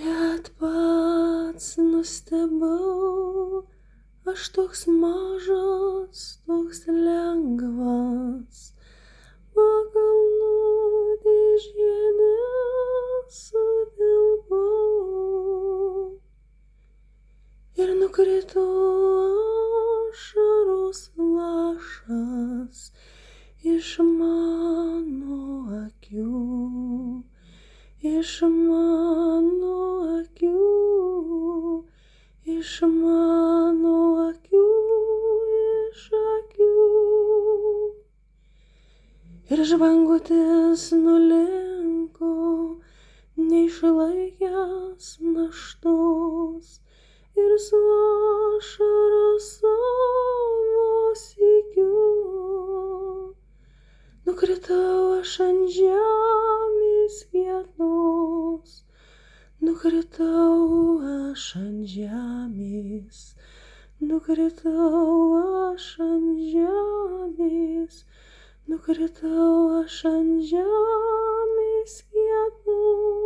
Net pats nustebau, aš toks mažas, toks lengvas, pagal dėžėnę sutilpau. Ir nukrito ašaros lašas iš mano akių, iš mano akių, iš mano akių, iš akių. Ir žvangutis nulinko, neišlaikęs naštos, ir su ašara savo sykiu nukritau aš ant žemės kietos, nukritau aš ant žemės, nukritau aš ant žemės, nukritau aš ant žemės kietos.